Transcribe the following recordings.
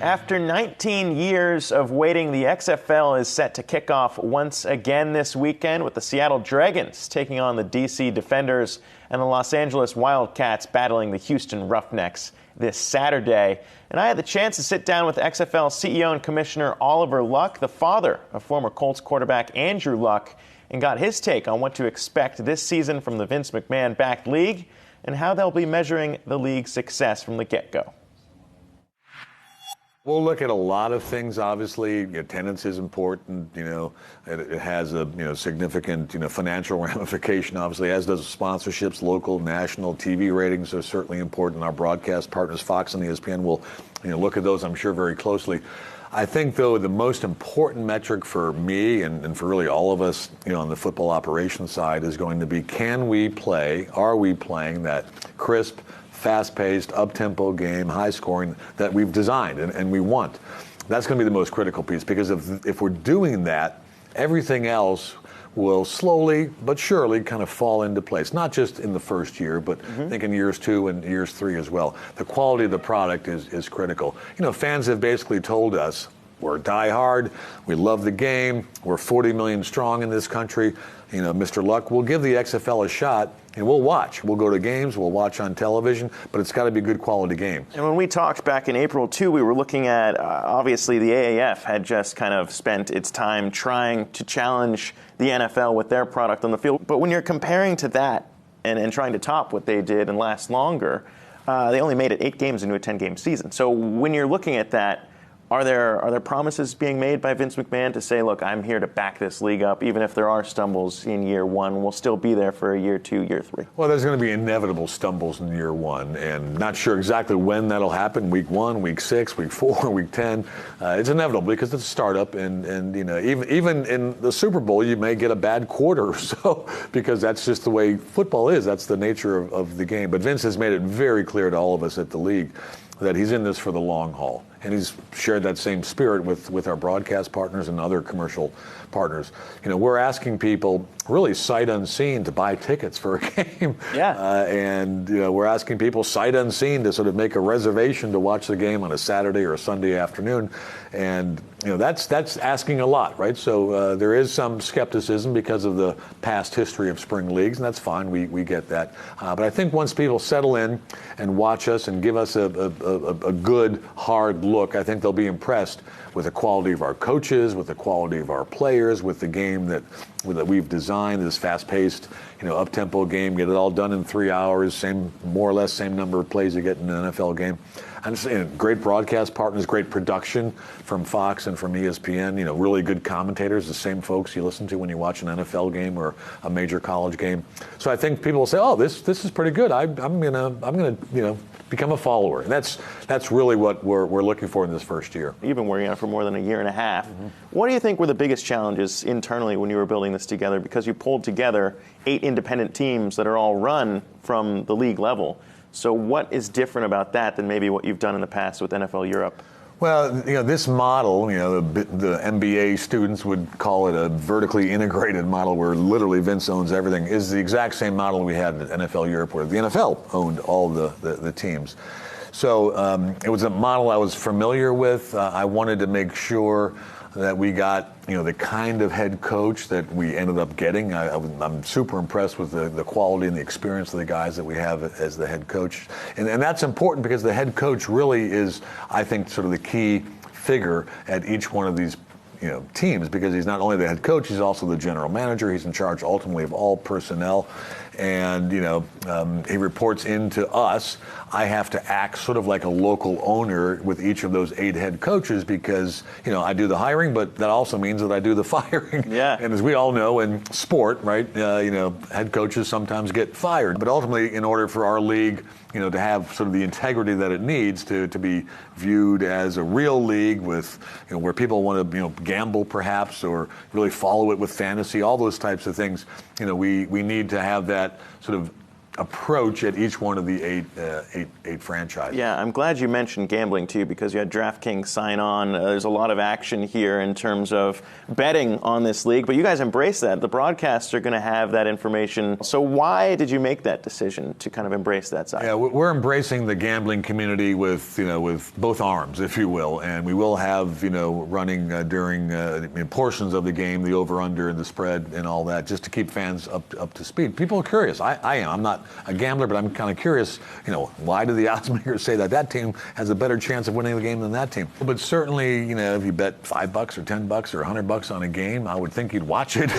After 19 years of waiting, the XFL is set to kick off once again this weekend with the Seattle Dragons taking on the DC Defenders and the Los Angeles Wildcats battling the Houston Roughnecks this Saturday. And I had the chance to sit down with XFL CEO and Commissioner Oliver Luck, the father of former Colts quarterback Andrew Luck, and got his take on what to expect this season from the Vince McMahon-backed league and how they'll be measuring the league's success from the get-go. We'll look at a lot of things, obviously. Attendance is important. It has a significant financial ramification, obviously, as does sponsorships. Local, national TV ratings are certainly important. Our broadcast partners, Fox and ESPN, will look at those, I'm sure, very closely. I think, though, the most important metric for me and for really all of us on the football operations side is going to be, are we playing that crisp, fast-paced, up-tempo game, high-scoring that we've designed and we want. That's going to be the most critical piece, because if we're doing that, everything else will slowly but surely kind of fall into place, not just in the first year, but I think in years 2 and years 3 as well. The quality of the product is critical. Fans have basically told us, we're die-hard, we love the game, we're 40 million strong in this country. Mr. Luck, we'll give the XFL a shot, and we'll watch. We'll go to games, we'll watch on television, but it's got to be a good quality game. And when we talked back in April, too, we were looking at, obviously, the AAF had just kind of spent its time trying to challenge the NFL with their product on the field. But when you're comparing to that and trying to top what they did and last longer, they only made it 8 games into a 10-game season. So when you're looking at that, are there promises being made by Vince McMahon to say, look, I'm here to back this league up, even if there are stumbles in year 1, we'll still be there for year 2, year 3? Well, there's going to be inevitable stumbles in year 1, and not sure exactly when that'll happen, week 1, week 6, week 4, week 10. It's inevitable because it's a startup, and even in the Super Bowl, you may get a bad quarter or so, because that's just the way football is. That's the nature of the game. But Vince has made it very clear to all of us at the league that he's in this for the long haul. And he's shared that same spirit with our broadcast partners and other commercial partners. We're asking people really sight unseen to buy tickets for a game. Yeah. And we're asking people sight unseen to sort of make a reservation to watch the game on a Saturday or a Sunday afternoon. And that's asking a lot, right? So there is some skepticism because of the past history of spring leagues, and that's fine. We get that. But I think once people settle in and watch us and give us a good, hard look, I think they'll be impressed with the quality of our coaches, with the quality of our players, with the game that we've designed, this fast-paced, up-tempo game, get it all done in 3 hours, more or less same number of plays you get in an NFL game. And great broadcast partners, great production from Fox and from ESPN, really good commentators, the same folks you listen to when you watch an NFL game or a major college game. So I think people will say, oh, this is pretty good. I'm gonna become a follower. And that's really what we're looking for in this first year. You've been working on it for more than a year and a half. What do you think were the biggest challenges internally when you were building this together? Because you pulled together 8 independent teams that are all run from the league level. So what is different about that than maybe what you've done in the past with NFL Europe? Well, this model, the MBA students would call it a vertically integrated model where literally Vince owns everything, is the exact same model we had at NFL Europe where the NFL owned all the teams. So it was a model I was familiar with. I wanted to make sure that we got the kind of head coach that we ended up getting. I'm super impressed with the quality and the experience of the guys that we have as the head coach. And that's important because the head coach really is, I think, sort of the key figure at each one of these teams, because he's not only the head coach, he's also the general manager. He's in charge ultimately of all personnel. And, he reports into us. I have to act sort of like a local owner with each of those 8 head coaches because, I do the hiring, but that also means that I do the firing. Yeah. And as we all know in sport, right, head coaches sometimes get fired. But ultimately, in order for our league, to have sort of the integrity that it needs to be viewed as a real league with, where people want to, gamble perhaps or really follow it with fantasy, all those types of things, we need to have that sort of approach at each one of the eight franchises. Yeah, I'm glad you mentioned gambling too, because you had DraftKings sign on. There's a lot of action here in terms of betting on this league, but you guys embrace that. The broadcasts are going to have that information. So why did you make that decision to kind of embrace that side? Yeah, we're embracing the gambling community with both arms, if you will, and we will have running during portions of the game, the over/under and the spread and all that, just to keep fans up to speed. People are curious. I am. I'm not a gambler, but I'm kind of curious, why do the odds makers say that team has a better chance of winning the game than that team? But certainly, if you bet $5 or $10 or $100 on a game, I would think you'd watch it.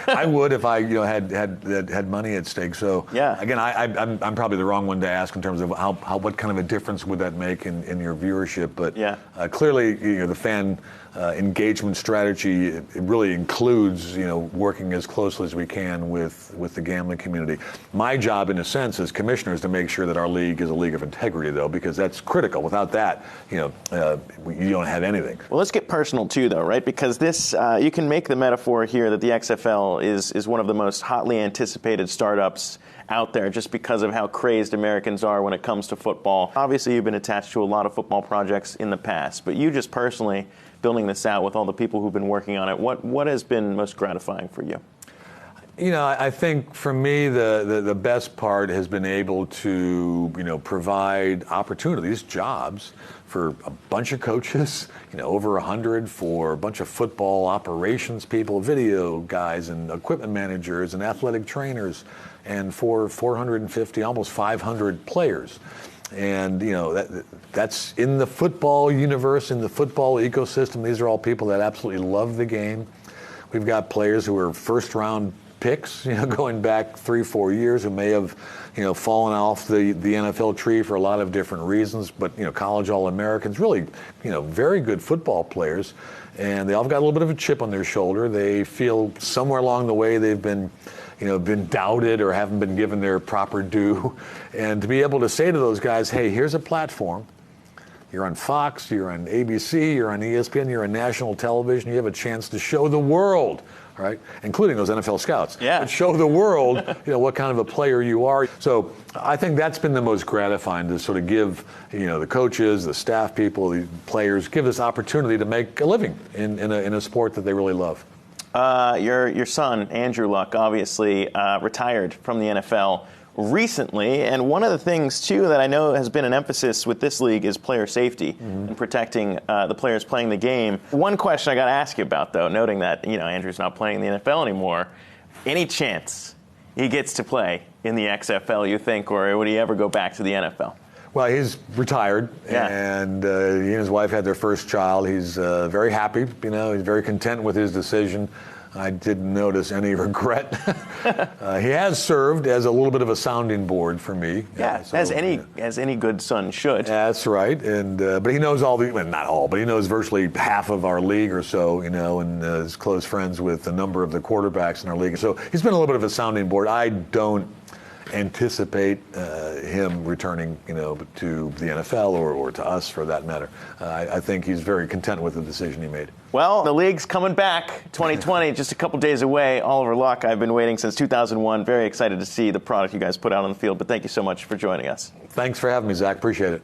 I would if I had money at stake. So yeah. Again, I'm probably the wrong one to ask in terms of what kind of a difference would that make in your viewership. But yeah. Clearly, the fan engagement strategy, it really includes working as closely as we can with the gambling community. My job, in a sense, as commissioner, is to make sure that our league is a league of integrity, though, because that's critical. Without that, you don't have anything. Well, let's get personal too, though, right? Because this, you can make the metaphor here that the XFL is one of the most hotly anticipated startups out there, just because of how crazed Americans are when it comes to football. Obviously, you've been attached to a lot of football projects in the past, but you just personally building this out with all the people who've been working on it, what has been most gratifying for you? I think for me, the best part has been able to, provide opportunities, jobs for a bunch of coaches, over 100 for a bunch of football operations people, video guys and equipment managers and athletic trainers, and for 450, almost 500 players. And, that's in the football universe, in the football ecosystem. These are all people that absolutely love the game. We've got players who are first-round picks, going back 3-4 years, who may have, fallen off the NFL tree for a lot of different reasons, but, college All-Americans, really, very good football players, and they all got a little bit of a chip on their shoulder. They feel somewhere along the way they've been doubted or haven't been given their proper due, and to be able to say to those guys, hey, here's a platform. You're on Fox, you're on ABC, you're on ESPN, you're on national television, you have a chance to show the world, right, including those NFL scouts, but show the world, what kind of a player you are. So I think that's been the most gratifying, to sort of give, the coaches, the staff people, the players, give this opportunity to make a living in a sport that they really love. Your son, Andrew Luck, obviously retired from the NFL recently, and one of the things too that I know has been an emphasis with this league is player safety and protecting the players playing the game. One question I got to ask you about, though, noting that Andrew's not playing in the NFL anymore, any chance he gets to play in the XFL, you think, or would he ever go back to the NFL? Well, he's retired, and he and his wife had their first child. He's very happy. He's very content with his decision. I didn't notice any regret. He has served as a little bit of a sounding board for me. Yeah, so, as any good son should. That's right, and but he knows not all, but he knows virtually half of our league or so, and is close friends with a number of the quarterbacks in our league. So he's been a little bit of a sounding board. I don't anticipate him returning, to the NFL or to us for that matter. I think he's very content with the decision he made. Well, the league's coming back, 2020, just a couple days away. Oliver Luck, I've been waiting since 2001. Very excited to see the product you guys put out on the field, but thank you so much for joining us. Thanks for having me, Zach. Appreciate it.